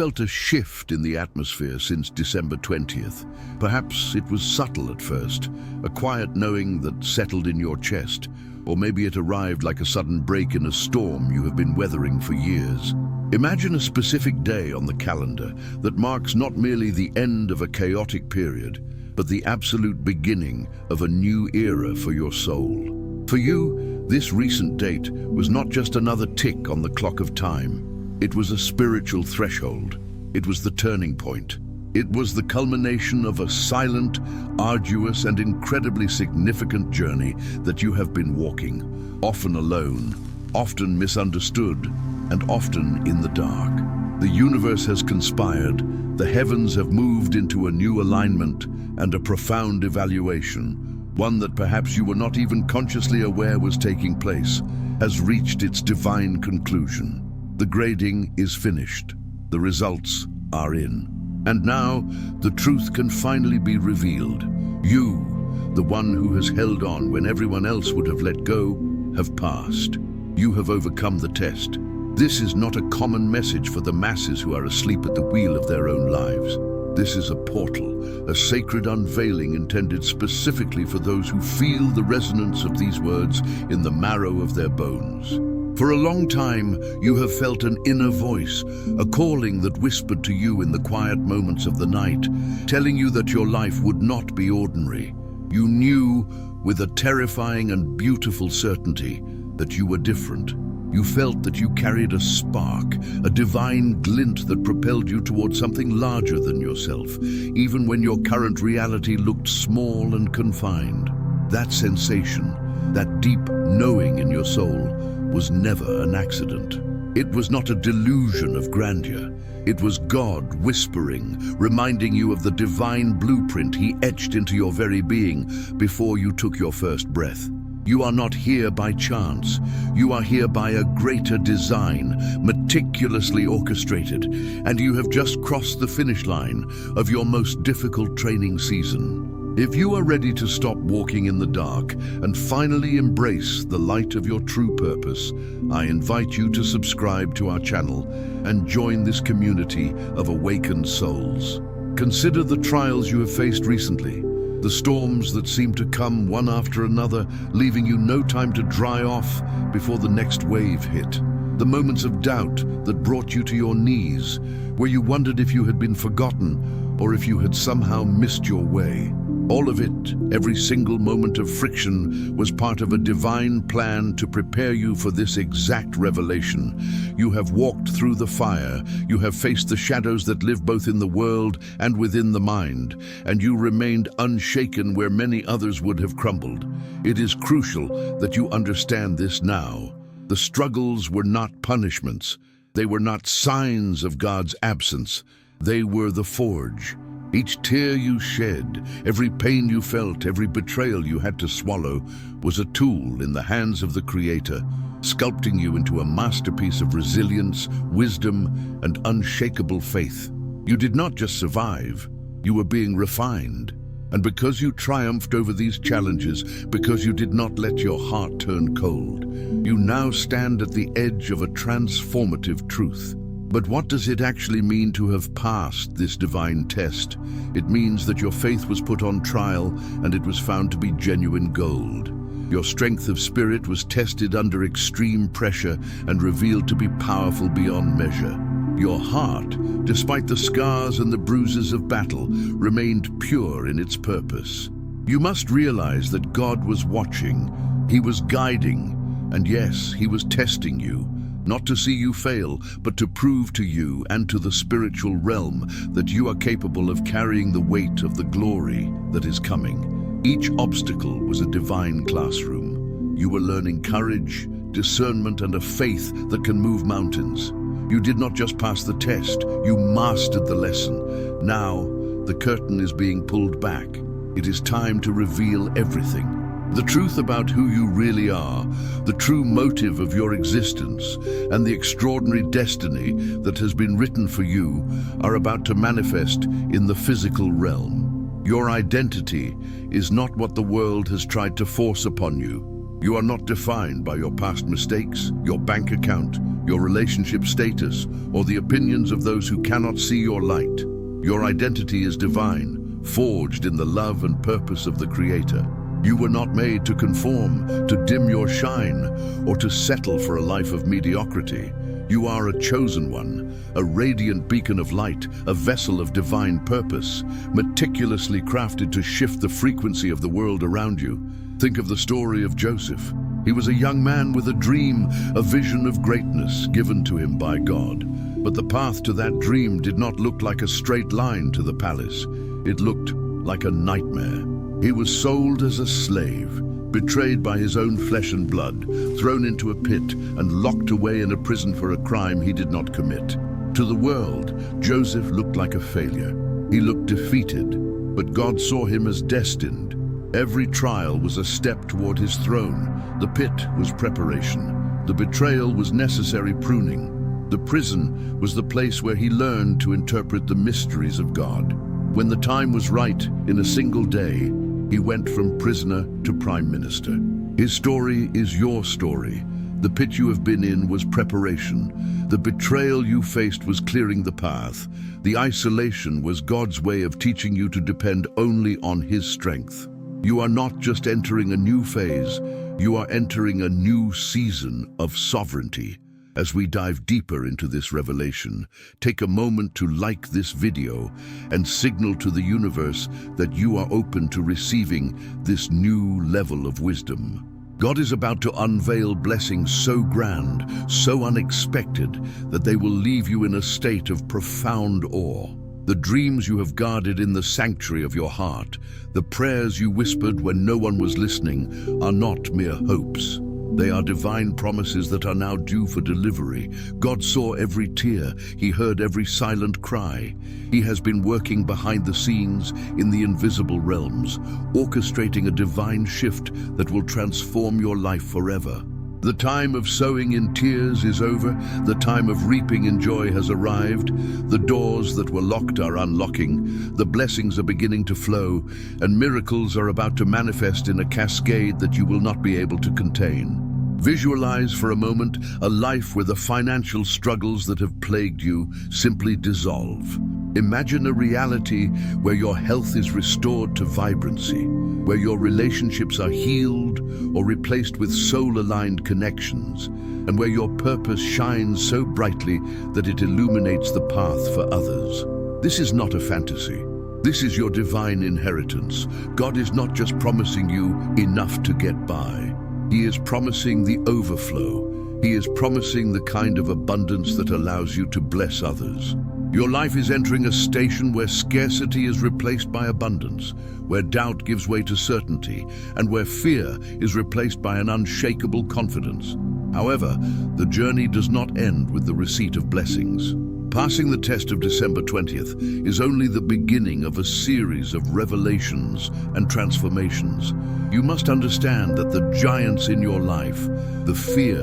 Felt a shift in the atmosphere since December 20th. Perhaps it was subtle at first, a quiet knowing that settled in your chest, or maybe it arrived like a sudden break in a storm you have been weathering for years. Imagine a specific day on the calendar that marks not merely the end of a chaotic period, but the absolute beginning of a new era for your soul. For you, this recent date was not just another tick on the clock of time. It was a spiritual threshold. It was the turning point. It was the culmination of a silent, arduous, and incredibly significant journey that you have been walking, often alone, often misunderstood, and often in the dark. The universe has conspired, the heavens have moved into a new alignment and a profound evaluation, one that perhaps you were not even consciously aware was taking place, has reached its divine conclusion. The grading is finished. The results are in. And now, the truth can finally be revealed. You, the one who has held on when everyone else would have let go, have passed. You have overcome the test. This is not a common message for the masses who are asleep at the wheel of their own lives. This is a portal, a sacred unveiling intended specifically for those who feel the resonance of these words in the marrow of their bones. For a long time, you have felt an inner voice, a calling that whispered to you in the quiet moments of the night, telling you that your life would not be ordinary. You knew, with a terrifying and beautiful certainty, that you were different. You felt that you carried a spark, a divine glint that propelled you towards something larger than yourself, even when your current reality looked small and confined. That sensation, that deep knowing in your soul, was never an accident. It was not a delusion of grandeur. It was God whispering, reminding you of the divine blueprint He etched into your very being before you took your first breath. You are not here by chance. You are here by a greater design, meticulously orchestrated, and you have just crossed the finish line of your most difficult training season. If you are ready to stop walking in the dark and finally embrace the light of your true purpose, I invite you to subscribe to our channel and join this community of awakened souls. Consider the trials you have faced recently, the storms that seem to come one after another, leaving you no time to dry off before the next wave hit. The moments of doubt that brought you to your knees, where you wondered if you had been forgotten or if you had somehow missed your way. All of it, every single moment of friction, was part of a divine plan to prepare you for this exact revelation. You have walked through the fire, you have faced the shadows that live both in the world and within the mind, and you remained unshaken where many others would have crumbled. It is crucial that you understand this now. The struggles were not punishments. They were not signs of God's absence. They were the forge. Each tear you shed, every pain you felt, every betrayal you had to swallow, was a tool in the hands of the Creator, sculpting you into a masterpiece of resilience, wisdom, and unshakable faith. You did not just survive, you were being refined. And because you triumphed over these challenges, because you did not let your heart turn cold, you now stand at the edge of a transformative truth. But what does it actually mean to have passed this divine test? It means that your faith was put on trial and it was found to be genuine gold. Your strength of spirit was tested under extreme pressure and revealed to be powerful beyond measure. Your heart, despite the scars and the bruises of battle, remained pure in its purpose. You must realize that God was watching, He was guiding, and yes, He was testing you. Not to see you fail, but to prove to you and to the spiritual realm that you are capable of carrying the weight of the glory that is coming. Each obstacle was a divine classroom. You were learning courage, discernment, and a faith that can move mountains. You did not just pass the test, you mastered the lesson. Now, the curtain is being pulled back. It is time to reveal everything. The truth about who you really are, the true motive of your existence, and the extraordinary destiny that has been written for you are about to manifest in the physical realm. Your identity is not what the world has tried to force upon you. You are not defined by your past mistakes, your bank account, your relationship status, or the opinions of those who cannot see your light. Your identity is divine, forged in the love and purpose of the Creator. You were not made to conform, to dim your shine, or to settle for a life of mediocrity. You are a chosen one, a radiant beacon of light, a vessel of divine purpose, meticulously crafted to shift the frequency of the world around you. Think of the story of Joseph. He was a young man with a dream, a vision of greatness given to him by God. But the path to that dream did not look like a straight line to the palace. It looked like a nightmare. He was sold as a slave, betrayed by his own flesh and blood, thrown into a pit and locked away in a prison for a crime he did not commit. To the world, Joseph looked like a failure. He looked defeated, but God saw him as destined. Every trial was a step toward his throne. The pit was preparation. The betrayal was necessary pruning. The prison was the place where he learned to interpret the mysteries of God. When the time was right, in a single day, he went from prisoner to prime minister. His story is your story. The pit you have been in was preparation. The betrayal you faced was clearing the path. The isolation was God's way of teaching you to depend only on His strength. You are not just entering a new phase, you are entering a new season of sovereignty. As we dive deeper into this revelation, take a moment to like this video and signal to the universe that you are open to receiving this new level of wisdom. God is about to unveil blessings so grand, so unexpected, that they will leave you in a state of profound awe. The dreams you have guarded in the sanctuary of your heart, the prayers you whispered when no one was listening, are not mere hopes. They are divine promises that are now due for delivery. God saw every tear. He heard every silent cry. He has been working behind the scenes in the invisible realms, orchestrating a divine shift that will transform your life forever. The time of sowing in tears is over. The time of reaping in joy has arrived. The doors that were locked are unlocking. The blessings are beginning to flow, and miracles are about to manifest in a cascade that you will not be able to contain. Visualize for a moment a life where the financial struggles that have plagued you simply dissolve. Imagine a reality where your health is restored to vibrancy, where your relationships are healed or replaced with soul-aligned connections, and where your purpose shines so brightly that it illuminates the path for others. This is not a fantasy. This is your divine inheritance. God is not just promising you enough to get by. He is promising the overflow. He is promising the kind of abundance that allows you to bless others. Your life is entering a station where scarcity is replaced by abundance, where doubt gives way to certainty, and where fear is replaced by an unshakable confidence. However, the journey does not end with the receipt of blessings. Passing the test of December 20th is only the beginning of a series of revelations and transformations. You must understand that the giants in your life, the fear,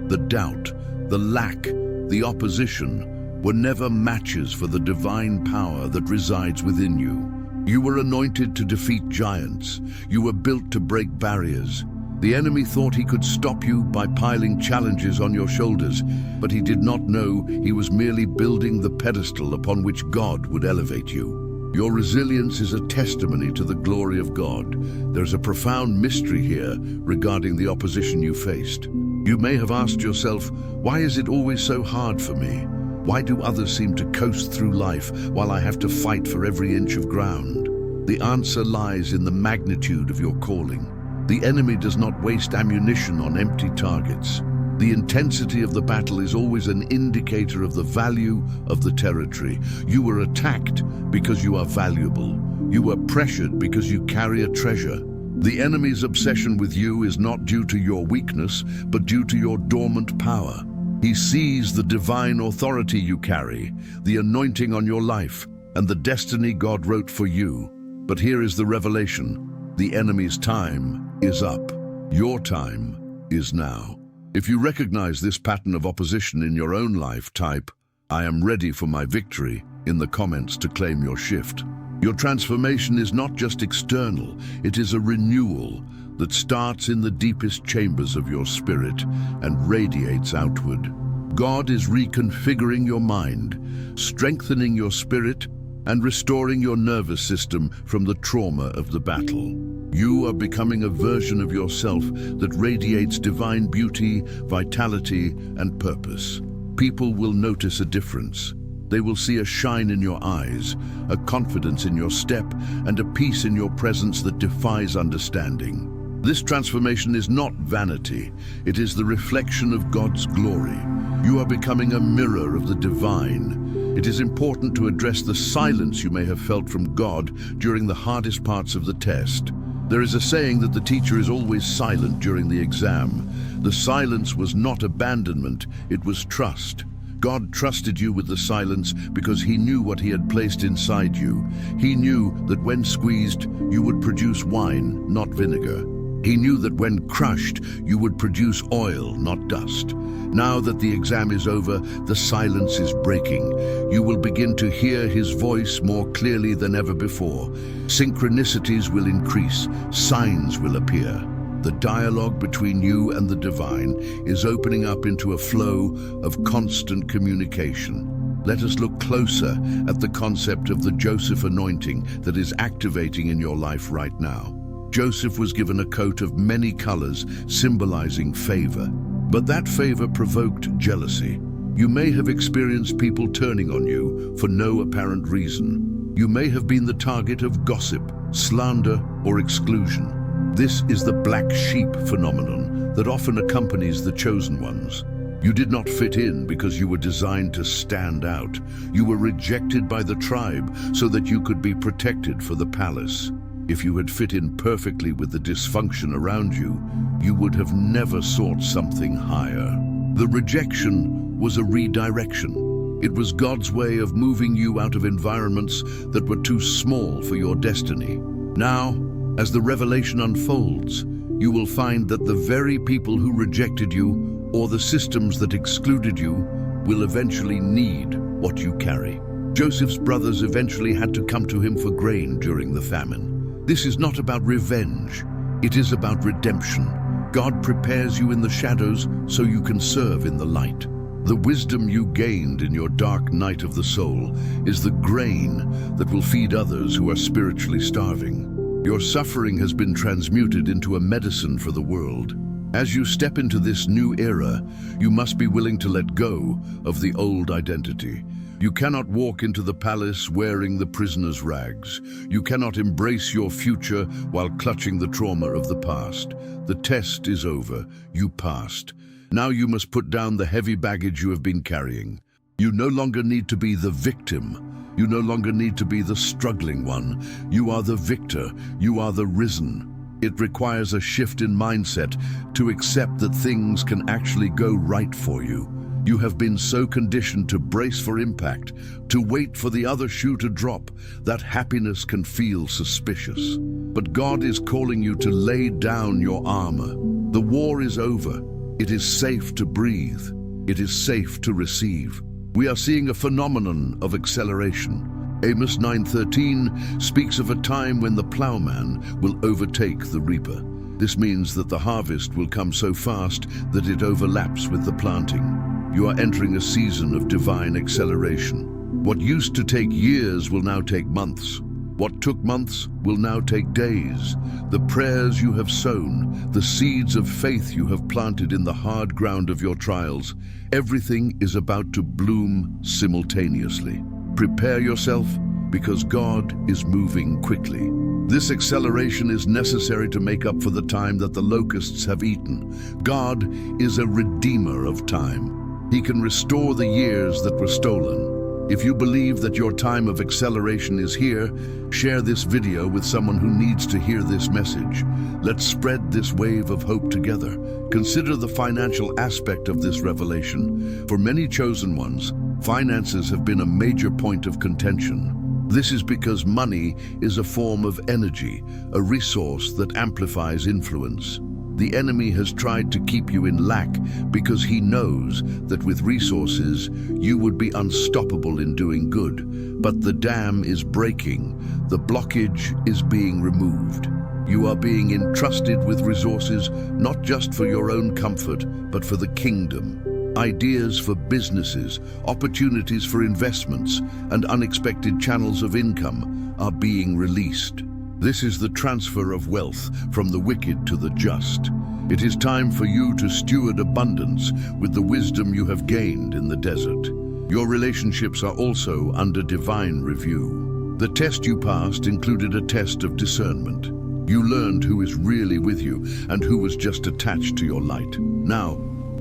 the doubt, the lack, the opposition, were never matches for the divine power that resides within you. You were anointed to defeat giants. You were built to break barriers. The enemy thought he could stop you by piling challenges on your shoulders, but he did not know he was merely building the pedestal upon which God would elevate you. Your resilience is a testimony to the glory of God. There's a profound mystery here regarding the opposition you faced. You may have asked yourself, why is it always so hard for me? Why do others seem to coast through life while I have to fight for every inch of ground? The answer lies in the magnitude of your calling. The enemy does not waste ammunition on empty targets. The intensity of the battle is always an indicator of the value of the territory. You were attacked because you are valuable. You were pressured because you carry a treasure. The enemy's obsession with you is not due to your weakness, but due to your dormant power. He sees the divine authority you carry, the anointing on your life, and the destiny God wrote for you. But here is the revelation. The enemy's time is up. Your time is now. If you recognize this pattern of opposition in your own life, type, "I am ready for my victory," in the comments to claim your shift. Your transformation is not just external, it is a renewal. that starts in the deepest chambers of your spirit and radiates outward. God is reconfiguring your mind, strengthening your spirit, and restoring your nervous system from the trauma of the battle. You are becoming a version of yourself that radiates divine beauty, vitality, and purpose. People will notice a difference. They will see a shine in your eyes, a confidence in your step, and a peace in your presence that defies understanding. This transformation is not vanity. It is the reflection of God's glory. You are becoming a mirror of the divine. It is important to address the silence you may have felt from God during the hardest parts of the test. There is a saying that the teacher is always silent during the exam. The silence was not abandonment, it was trust. God trusted you with the silence because He knew what He had placed inside you. He knew that when squeezed, you would produce wine, not vinegar. He knew that when crushed, you would produce oil, not dust. Now that the exam is over, the silence is breaking. You will begin to hear His voice more clearly than ever before. Synchronicities will increase, signs will appear. The dialogue between you and the divine is opening up into a flow of constant communication. Let us look closer at the concept of the Joseph anointing that is activating in your life right now. Joseph was given a coat of many colors, symbolizing favor. But that favor provoked jealousy. You may have experienced people turning on you for no apparent reason. You may have been the target of gossip, slander, or exclusion. This is the black sheep phenomenon that often accompanies the chosen ones. You did not fit in because you were designed to stand out. You were rejected by the tribe so that you could be protected for the palace. If you had fit in perfectly with the dysfunction around you, you would have never sought something higher. The rejection was a redirection. It was God's way of moving you out of environments that were too small for your destiny. Now, as the revelation unfolds, you will find that the very people who rejected you or the systems that excluded you will eventually need what you carry. Joseph's brothers eventually had to come to him for grain during the famine. This is not about revenge. It is about redemption. God prepares you in the shadows so you can serve in the light. The wisdom you gained in your dark night of the soul is the grain that will feed others who are spiritually starving. Your suffering has been transmuted into a medicine for the world. As you step into this new era, you must be willing to let go of the old identity. You cannot walk into the palace wearing the prisoner's rags. You cannot embrace your future while clutching the trauma of the past. The test is over. You passed. Now you must put down the heavy baggage you have been carrying. You no longer need to be the victim. You no longer need to be the struggling one. You are the victor. You are the risen. It requires a shift in mindset to accept that things can actually go right for you. You have been so conditioned to brace for impact, to wait for the other shoe to drop, that happiness can feel suspicious. But God is calling you to lay down your armor. The war is over. It is safe to breathe. It is safe to receive. We are seeing a phenomenon of acceleration. Amos 9:13 speaks of a time when the plowman will overtake the reaper. This means that the harvest will come so fast that it overlaps with the planting. You are entering a season of divine acceleration. What used to take years will now take months. What took months will now take days. The prayers you have sown, the seeds of faith you have planted in the hard ground of your trials, everything is about to bloom simultaneously. Prepare yourself because God is moving quickly. This acceleration is necessary to make up for the time that the locusts have eaten. God is a redeemer of time. He can restore the years that were stolen. If you believe that your time of acceleration is here, share this video with someone who needs to hear this message. Let's spread this wave of hope together. Consider the financial aspect of this revelation. For many chosen ones, finances have been a major point of contention. This is because money is a form of energy, a resource that amplifies influence. The enemy has tried to keep you in lack because he knows that with resources, you would be unstoppable in doing good. But the dam is breaking. The blockage is being removed. You are being entrusted with resources not just for your own comfort, but for the kingdom. Ideas for businesses, opportunities for investments, and unexpected channels of income are being released. This is the transfer of wealth from the wicked to the just. It is time for you to steward abundance with the wisdom you have gained in the desert. Your relationships are also under divine review. The test you passed included a test of discernment. You learned who is really with you and who was just attached to your light. Now,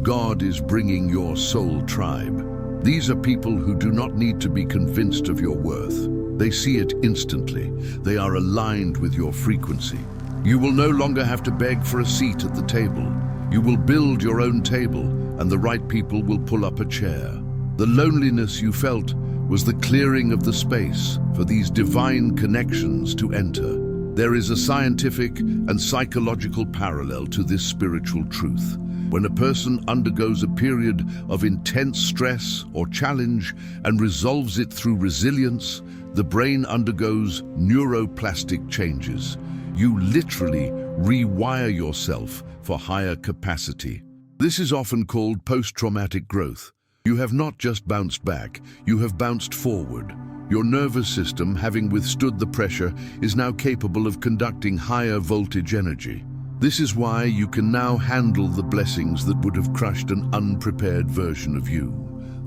God is bringing your soul tribe. These are people who do not need to be convinced of your worth. They see it instantly. They are aligned with your frequency. You will no longer have to beg for a seat at the table. You will build your own table, and the right people will pull up a chair. The loneliness you felt was the clearing of the space for these divine connections to enter. There is a scientific and psychological parallel to this spiritual truth. When a person undergoes a period of intense stress or challenge and resolves it through resilience, the brain undergoes neuroplastic changes. You literally rewire yourself for higher capacity. This is often called post-traumatic growth. You have not just bounced back, you have bounced forward. Your nervous system, having withstood the pressure, is now capable of conducting higher voltage energy. This is why you can now handle the blessings that would have crushed an unprepared version of you.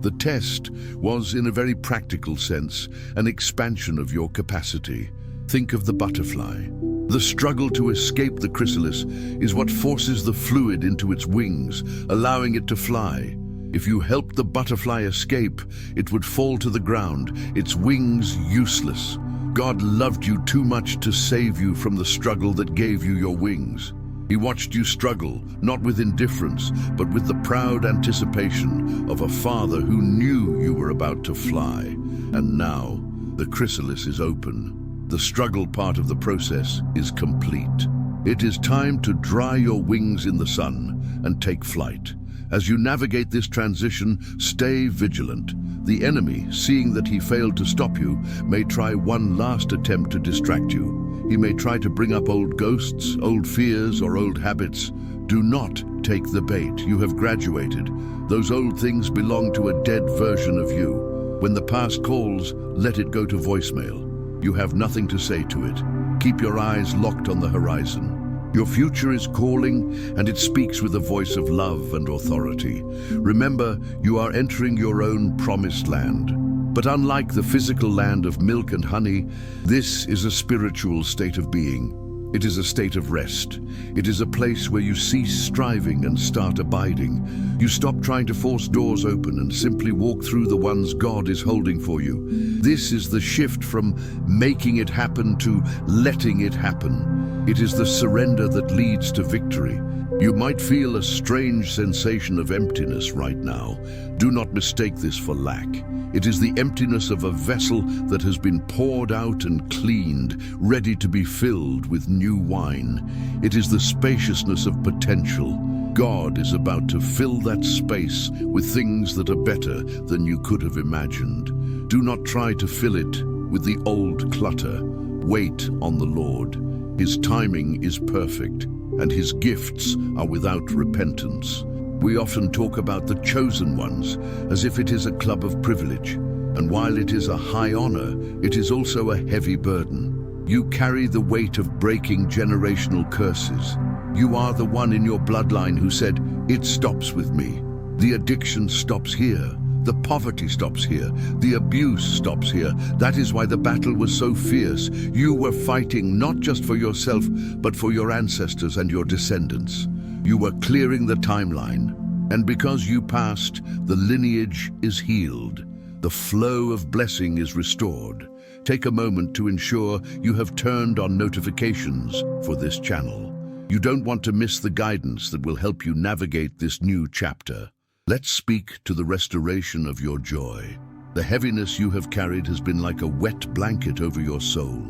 The test was, in a very practical sense, an expansion of your capacity. Think of the butterfly. The struggle to escape the chrysalis is what forces the fluid into its wings, allowing it to fly. If you helped the butterfly escape, it would fall to the ground, its wings useless. God loved you too much to save you from the struggle that gave you your wings. He watched you struggle, not with indifference, but with the proud anticipation of a father who knew you were about to fly. And now, the chrysalis is open. The struggle part of the process is complete. It is time to dry your wings in the sun and take flight. As you navigate this transition, stay vigilant. The enemy, seeing that he failed to stop you, may try one last attempt to distract you. He may try to bring up old ghosts, old fears, or old habits. Do not take the bait. You have graduated. Those old things belong to a dead version of you. When the past calls, let it go to voicemail. You have nothing to say to it. Keep your eyes locked on the horizon. Your future is calling, and it speaks with a voice of love and authority. Remember, you are entering your own promised land. But unlike the physical land of milk and honey, this is a spiritual state of being. It is a state of rest. It is a place where you cease striving and start abiding. You stop trying to force doors open and simply walk through the ones God is holding for you. This is the shift from making it happen to letting it happen. It is the surrender that leads to victory. You might feel a strange sensation of emptiness right now. Do not mistake this for lack. It is the emptiness of a vessel that has been poured out and cleaned, ready to be filled with new wine. It is the spaciousness of potential. God is about to fill that space with things that are better than you could have imagined. Do not try to fill it with the old clutter. Wait on the Lord. His timing is perfect, and his gifts are without repentance. We often talk about the chosen ones as if it is a club of privilege, and while it is a high honor, it is also a heavy burden. You carry the weight of breaking generational curses. You are the one in your bloodline who said, "It stops with me." The addiction stops here. The poverty stops here. The abuse stops here. That is why the battle was so fierce. You were fighting not just for yourself, but for your ancestors and your descendants. You were clearing the timeline. And because you passed, the lineage is healed. The flow of blessing is restored. Take a moment to ensure you have turned on notifications for this channel. You don't want to miss the guidance that will help you navigate this new chapter. Let's speak to the restoration of your joy. The heaviness you have carried has been like a wet blanket over your soul.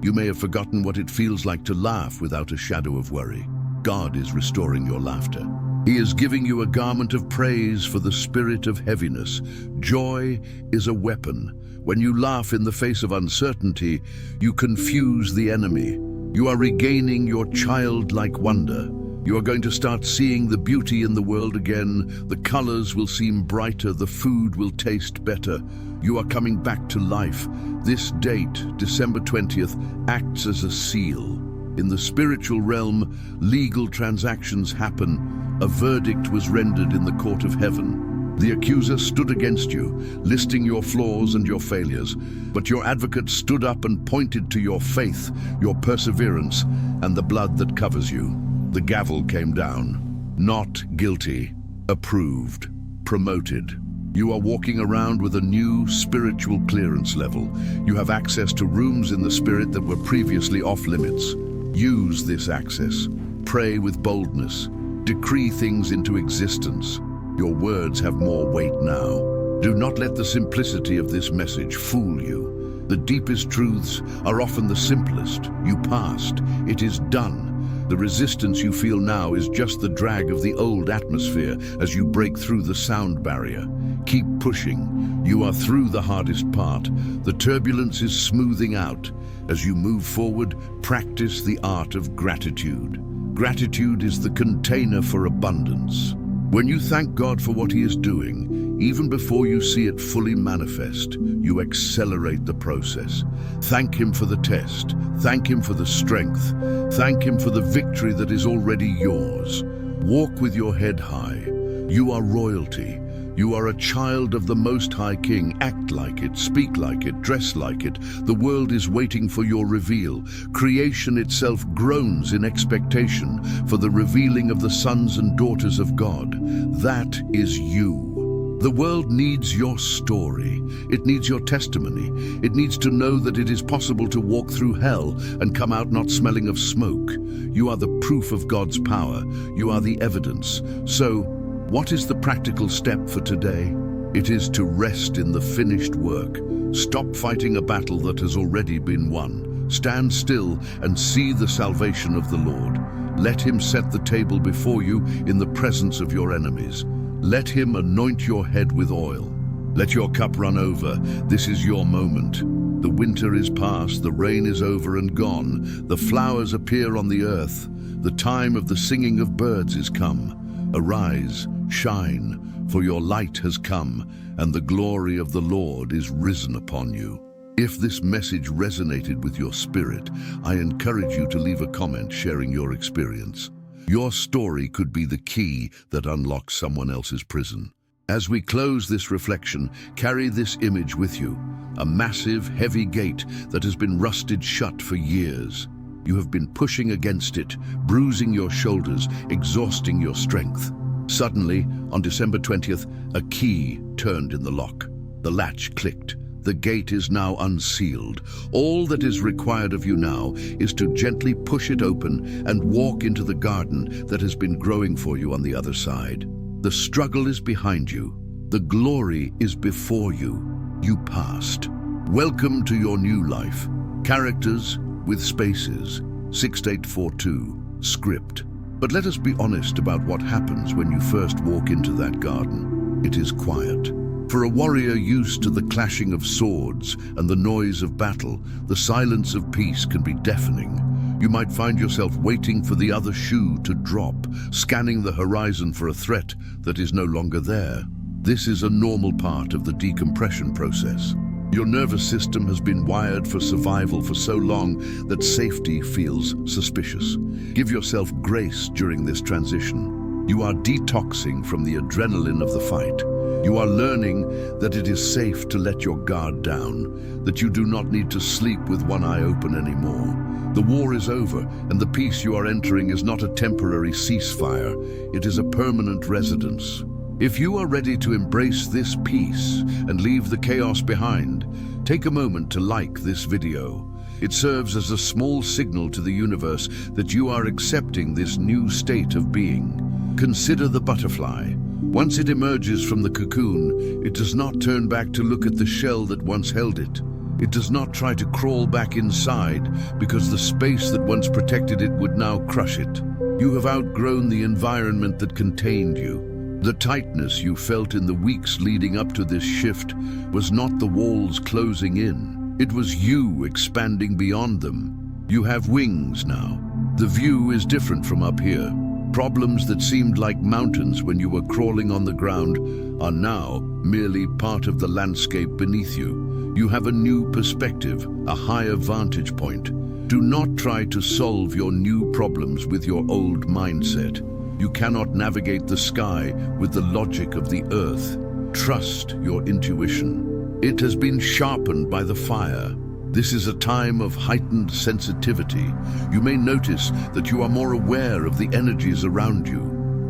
You may have forgotten what it feels like to laugh without a shadow of worry. God is restoring your laughter. He is giving you a garment of praise for the spirit of heaviness. Joy is a weapon. When you laugh in the face of uncertainty, you confuse the enemy. You are regaining your childlike wonder. You are going to start seeing the beauty in the world again. The colors will seem brighter, the food will taste better. You are coming back to life. This date, December 20th, acts as a seal. In the spiritual realm, legal transactions happen. A verdict was rendered in the court of heaven. The accuser stood against you, listing your flaws and your failures. But your advocate stood up and pointed to your faith, your perseverance, and the blood that covers you. The gavel came down. Not guilty, approved, promoted. You are walking around with a new spiritual clearance level. You have access to rooms in the spirit that were previously off limits. Use this access. Pray with boldness. Decree things into existence. Your words have more weight now. Do not let the simplicity of this message fool you. The deepest truths are often the simplest. You passed. It is done. The resistance you feel now is just the drag of the old atmosphere as you break through the sound barrier. Keep pushing. You are through the hardest part. The turbulence is smoothing out. As you move forward, practice the art of gratitude. Gratitude is the container for abundance. When you thank God for what He is doing, even before you see it fully manifest, you accelerate the process. Thank Him for the test. Thank Him for the strength. Thank Him for the victory that is already yours. Walk with your head high. You are royalty. You are a child of the Most High King. Act like it, speak like it, dress like it. The world is waiting for your reveal. Creation itself groans in expectation for the revealing of the sons and daughters of God. That is you. The world needs your story. It needs your testimony. It needs to know that it is possible to walk through hell and come out not smelling of smoke. You are the proof of God's power. You are the evidence. So, what is the practical step for today? It is to rest in the finished work. Stop fighting a battle that has already been won. Stand still and see the salvation of the Lord. Let Him set the table before you in the presence of your enemies. Let Him anoint your head with oil. Let your cup run over. This is your moment. The winter is past, the rain is over and gone. The flowers appear on the earth. The time of the singing of birds is come. Arise, shine, for your light has come, and the glory of the Lord is risen upon you. If this message resonated with your spirit, I encourage you to leave a comment sharing your experience. Your story could be the key that unlocks someone else's prison. As we close this reflection, carry this image with you, a massive, heavy gate that has been rusted shut for years. You have been pushing against it, bruising your shoulders, exhausting your strength. Suddenly, on December 20th, a key turned in the lock. The latch clicked. The gate is now unsealed. All that is required of you now is to gently push it open and walk into the garden that has been growing for you on the other side. The struggle is behind you. The glory is before you. You passed. Welcome to your new life. Characters with spaces, 6842, script. But let us be honest about what happens when you first walk into that garden. It is quiet. For a warrior used to the clashing of swords and the noise of battle, the silence of peace can be deafening. You might find yourself waiting for the other shoe to drop, scanning the horizon for a threat that is no longer there. This is a normal part of the decompression process. Your nervous system has been wired for survival for so long that safety feels suspicious. Give yourself grace during this transition. You are detoxing from the adrenaline of the fight. You are learning that it is safe to let your guard down, that you do not need to sleep with one eye open anymore. The war is over, and the peace you are entering is not a temporary ceasefire. It is a permanent residence. If you are ready to embrace this peace and leave the chaos behind, take a moment to like this video. It serves as a small signal to the universe that you are accepting this new state of being. Consider the butterfly. Once it emerges from the cocoon, it does not turn back to look at the shell that once held it. It does not try to crawl back inside because the space that once protected it would now crush it. You have outgrown the environment that contained you. The tightness you felt in the weeks leading up to this shift was not the walls closing in. It was you expanding beyond them. You have wings now. The view is different from up here. Problems that seemed like mountains when you were crawling on the ground are now merely part of the landscape beneath you. You have a new perspective, a higher vantage point. Do not try to solve your new problems with your old mindset. You cannot navigate the sky with the logic of the earth. Trust your intuition. It has been sharpened by the fire. This is a time of heightened sensitivity. You may notice that you are more aware of the energies around you.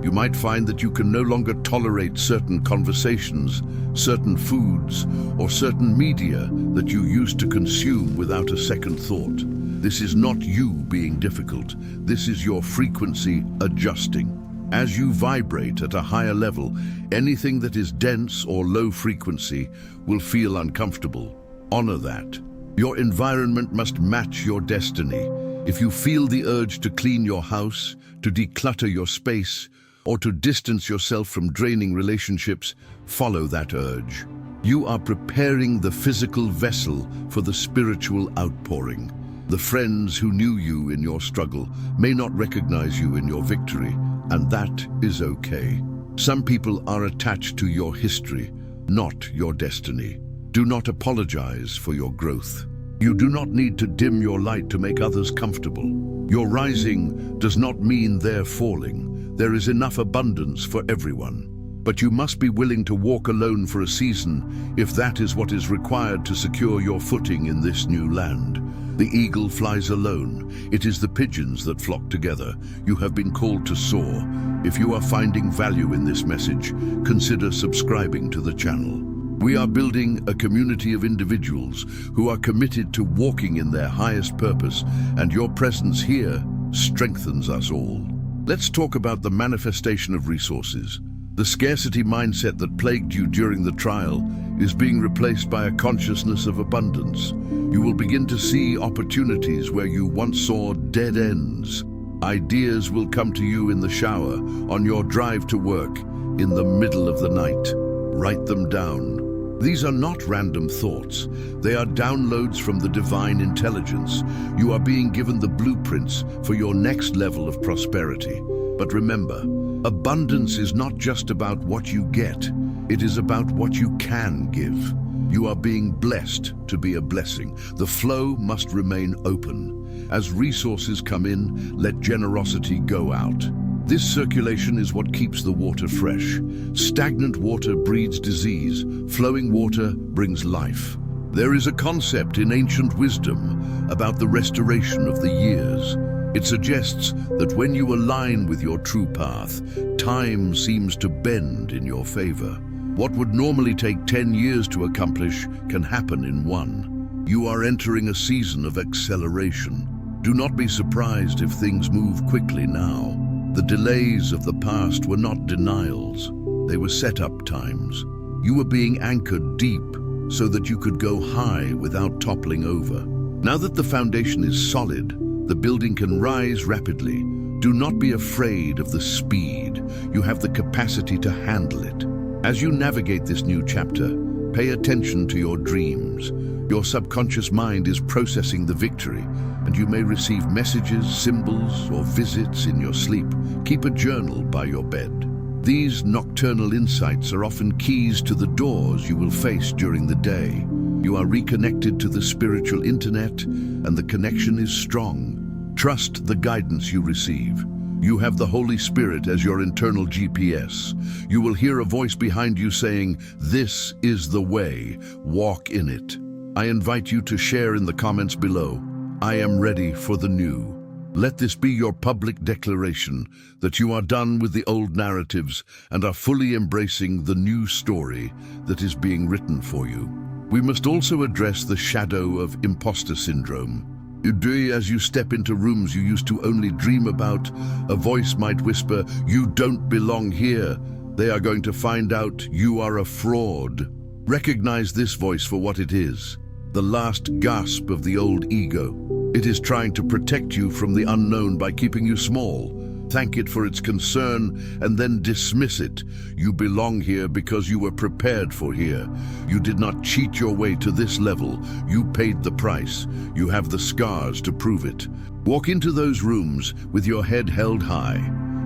You might find that you can no longer tolerate certain conversations, certain foods, or certain media that you used to consume without a second thought. This is not you being difficult. This is your frequency adjusting. As you vibrate at a higher level, anything that is dense or low frequency will feel uncomfortable. Honor that. Your environment must match your destiny. If you feel the urge to clean your house, to declutter your space, or to distance yourself from draining relationships, follow that urge. You are preparing the physical vessel for the spiritual outpouring. The friends who knew you in your struggle may not recognize you in your victory, and that is okay. Some people are attached to your history, not your destiny. Do not apologize for your growth. You do not need to dim your light to make others comfortable. Your rising does not mean they're falling. There is enough abundance for everyone. But you must be willing to walk alone for a season if that is what is required to secure your footing in this new land. The eagle flies alone. It is the pigeons that flock together. You have been called to soar. If you are finding value in this message, consider subscribing to the channel. We are building a community of individuals who are committed to walking in their highest purpose, and your presence here strengthens us all. Let's talk about the manifestation of resources. The scarcity mindset that plagued you during the trial is being replaced by a consciousness of abundance. You will begin to see opportunities where you once saw dead ends. Ideas will come to you in the shower, on your drive to work, in the middle of the night. Write them down. These are not random thoughts. They are downloads from the divine intelligence. You are being given the blueprints for your next level of prosperity. But remember, abundance is not just about what you get. It is about what you can give. You are being blessed to be a blessing. The flow must remain open. As resources come in, let generosity go out. This circulation is what keeps the water fresh. Stagnant water breeds disease. Flowing water brings life. There is a concept in ancient wisdom about the restoration of the years. It suggests that when you align with your true path, time seems to bend in your favor. What would normally take 10 years to accomplish can happen in 1. You are entering a season of acceleration. Do not be surprised if things move quickly now. The delays of the past were not denials. They were set-up times. You were being anchored deep so that you could go high without toppling over. Now that the foundation is solid, the building can rise rapidly. Do not be afraid of the speed. You have the capacity to handle it. As you navigate this new chapter, pay attention to your dreams. Your subconscious mind is processing the victory, and you may receive messages, symbols, or visits in your sleep. Keep a journal by your bed. These nocturnal insights are often keys to the doors you will face during the day. You are reconnected to the spiritual internet, and the connection is strong. Trust the guidance you receive. You have the Holy Spirit as your internal GPS. You will hear a voice behind you saying, "This is the way, walk in it." I invite you to share in the comments below, "I am ready for the new." Let this be your public declaration that you are done with the old narratives and are fully embracing the new story that is being written for you. We must also address the shadow of imposter syndrome. As you step into rooms you used to only dream about, a voice might whisper, "You don't belong here." They are going to find out you are a fraud. Recognize this voice for what it is, the last gasp of the old ego. It is trying to protect you from the unknown by keeping you small. thank it for its concern, and then dismiss it. You belong here because you were prepared for here. You did not cheat your way to this level. You paid the price. You have the scars to prove it. Walk into those rooms with your head held high.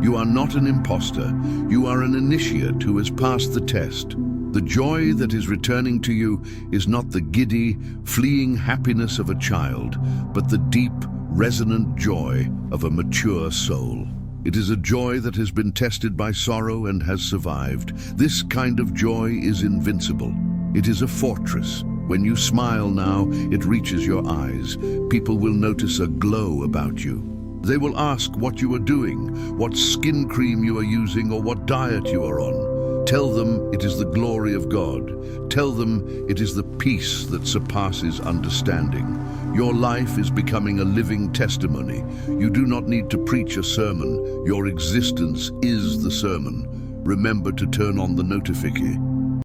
You are not an imposter. You are an initiate who has passed the test. The joy that is returning to you is not the giddy, fleeing happiness of a child, but the deep, resonant joy of a mature soul. It is a joy that has been tested by sorrow and has survived. This kind of joy is invincible. It is a fortress. When you smile now, it reaches your eyes. People will notice a glow about you. They will ask what you are doing, what skin cream you are using, or what diet you are on. Tell them it is the glory of God. Tell them it is the peace that surpasses understanding. Your life is becoming a living testimony. You do not need to preach a sermon. Your existence is the sermon. Remember to turn on the notification.